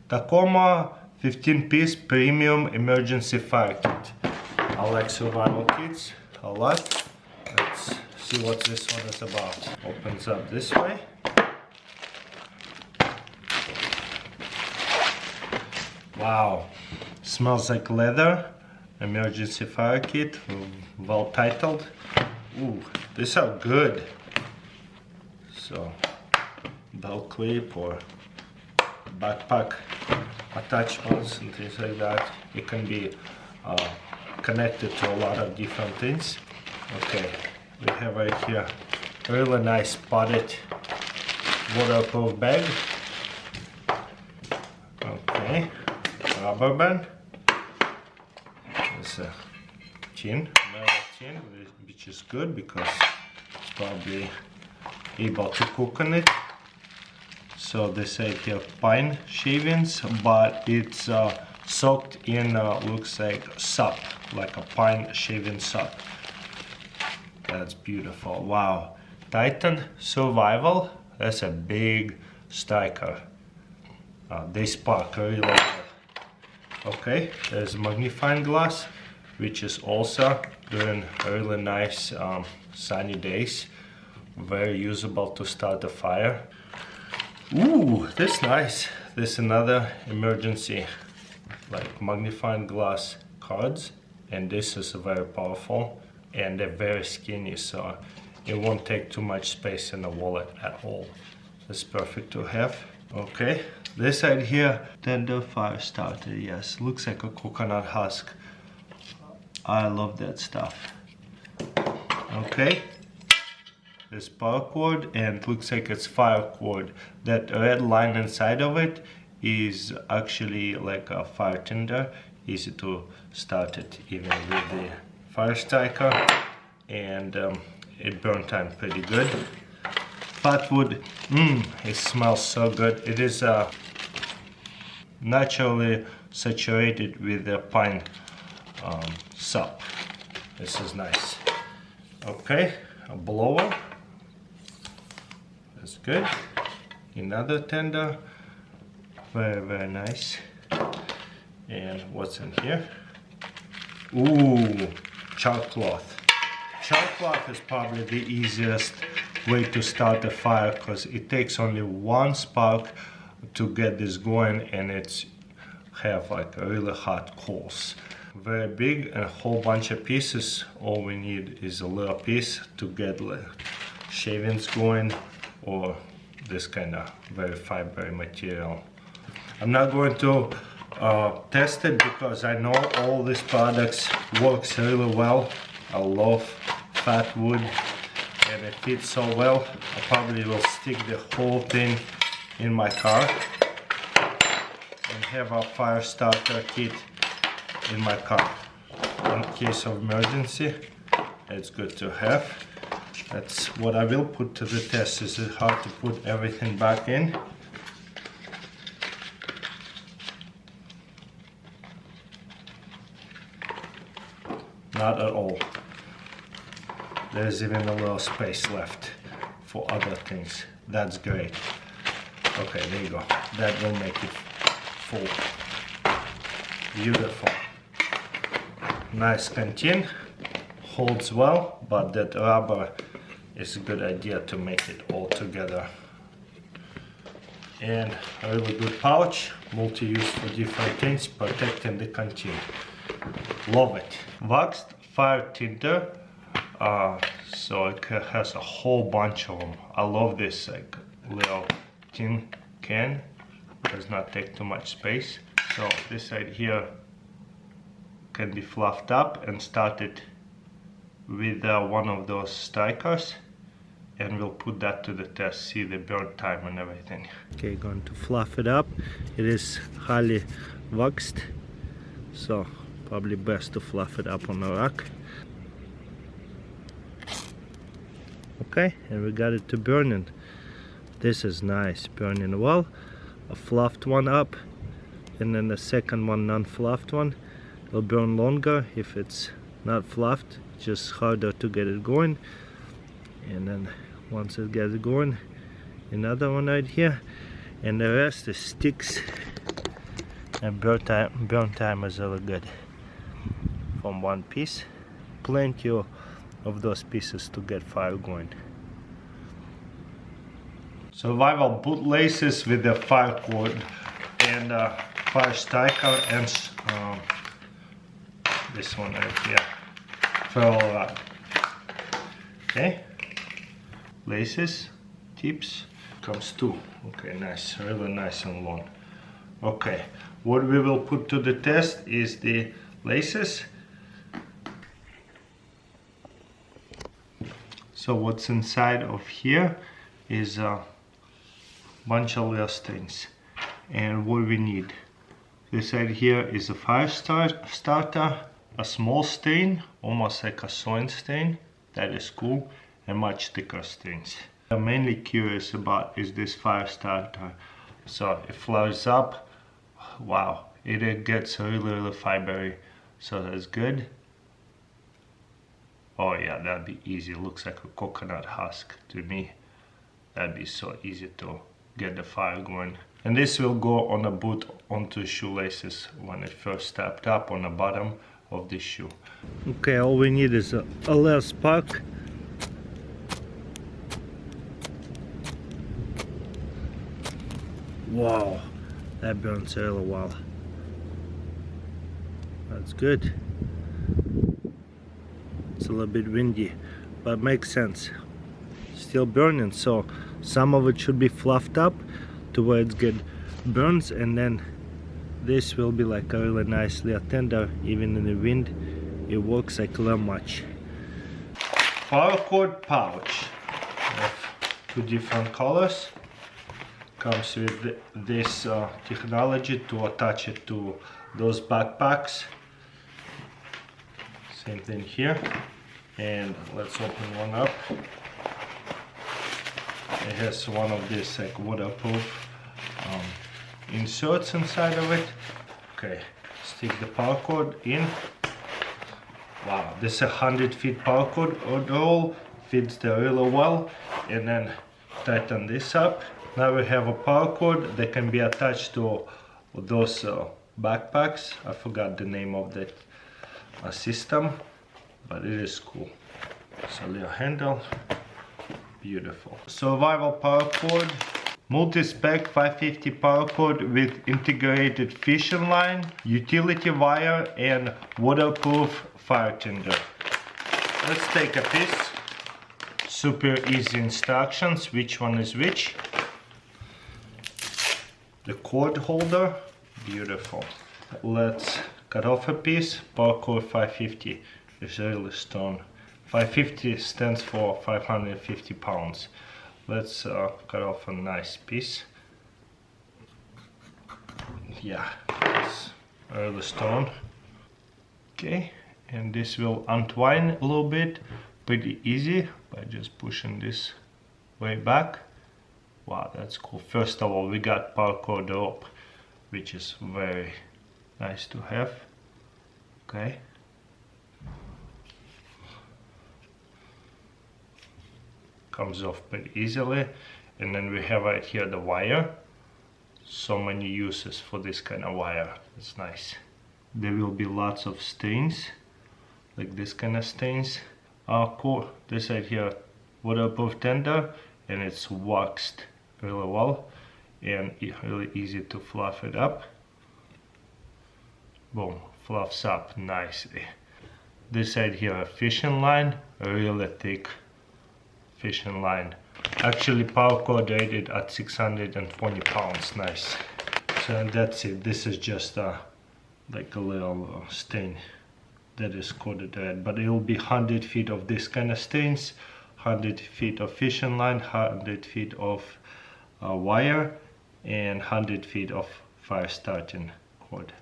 Tacoma 15-piece premium emergency fire kit. I like survival kits a lot. Let's see what this one is about. Opens up this way. Wow, smells like leather. Emergency fire kit, well titled. Ooh, these are good. So, belt clip or backpack attachments and things like that. It can be connected to a lot of different things. Okay, we have right here a really nice padded waterproof bag. Okay, rubber band. There's a tin, metal tin, which is good because it's probably able to cook on it. So they say here pine shavings, but it's soaked in looks like sap, like a pine shaving sap. That's beautiful. Wow. Titan Survival. That's a big striker. They spark really well. Okay, there's magnifying glass, which is also during really nice sunny days. Very usable to start a fire. Ooh, that's nice. There's another emergency, like magnifying glass cards, and this is very powerful, and they're very skinny, so it won't take too much space in the wallet at all. It's perfect to have. Okay, this side here, tender fire starter. Yes, looks like a coconut husk. I love that stuff. Okay, this power cord, and looks like it's fire cord. That red line inside of it is actually like a fire tinder. Easy to start it even with the fire striker, and it burn time pretty good. Fat wood, it smells so good. It is naturally saturated with the pine sap. This is nice. Okay, a blower. That's good. Another tender. Very, very nice. And what's in here? Ooh, chalk cloth. Chalk cloth is probably the easiest way to start a fire because it takes only one spark to get this going, and it's have like a really hot coals. Very big and a whole bunch of pieces. All we need is a little piece to get shavings going, or this kind of very fibery material. I'm not going to test it because I know all these products works really well. I love fat wood and it fits so well. I probably will stick the whole thing in my car and have a fire starter kit in my car. In case of emergency, it's good to have. That's what I will put to the test. Is it hard to put everything back in? Not at all. There's even a little space left for other things. That's great. Okay, there you go. That will make it full. Beautiful. Nice canteen. Holds well, but that rubber is a good idea to make it all together. And a really good pouch, multi-use for different things, protecting the canteen. Love it. Waxed fire tinder, so it has a whole bunch of them. I love this like little tin can. Does not take too much space. So this side here can be fluffed up and started with one of those strikers, and we'll put that to the test, see the burn time and everything. Okay, going to fluff it up. It is highly waxed, so probably best to fluff it up on the rack. Okay, and we got it to burning. This is nice, burning well. A fluffed one up, and then the second one, non-fluffed one. It'll burn longer if it's not fluffed, just harder to get it going. And then once it gets going, another one right here, and the rest is sticks And burn time is really good from one piece. Plenty of those pieces to get fire going. Survival boot laces with the fire cord and fire striker and this one right here. Ferrule rod. Okay. Laces, tips. Comes two. Okay, nice, really nice and long. Okay, what we will put to the test is the laces. So what's inside of here is a bunch of little things. And what we need. This side here is a fire starter, a small stain, almost like a sewing stain. That is cool, and much thicker stains. I'm mainly curious about is this fire starter. So it flares up. Wow, it gets really fibery. So that's good. Oh yeah, that'd be easy. Looks like a coconut husk to me. That'd be so easy to get the fire going. And this will go on a boot onto shoelaces when it first stepped up on the bottom of the shoe. Okay, all we need is a little spark. Wow, that burns really well. That's good. It's a little bit windy, but makes sense. Still burning, so some of it should be fluffed up to where it's good burns, and then this will be like a really nice little tender. Even in the wind, it works like a little much. Paracord pouch of two different colors. Comes with this technology to attach it to those backpacks. Same thing here. And let's open one up. It has one of these like waterproof inserts inside of it. Okay, stick the paracord in. Wow, this is 100 feet paracord roll, fits there really well. And then tighten this up. Now we have a paracord that can be attached to those backpacks. I forgot the name of that system, but it is cool. It's a little handle, beautiful. Survival paracord, multi-spec 550 paracord with integrated fishing line, utility wire, and waterproof fire tinder. Let's take a piece. Super easy instructions, which one is which. The cord holder, beautiful. Let's cut off a piece. Paracord 550 is really strong. 550 stands for 550 pounds. Let's cut off a nice piece. Yeah, it's really strong. Okay, and this will untwine a little bit. Pretty easy by just pushing this way back. Wow, that's cool. First of all, we got paracord rope, which is very nice to have. Okay. Comes off pretty easily. And then we have right here the wire. So many uses for this kind of wire. It's nice. There will be lots of stains, like this kind of stains. Cool. This right here, waterproof tender, and it's waxed really well and really easy to fluff it up. Boom, fluffs up nicely. This side here, a fishing line, a really thick fishing line. Actually paracord rated at 620 pounds, nice. So that's it. This is just like a little stain that is coated red, but it will be 100 feet of this kind of stains, 100 feet of fishing line, 100 feet of wire, and 100 feet of fire starting cord.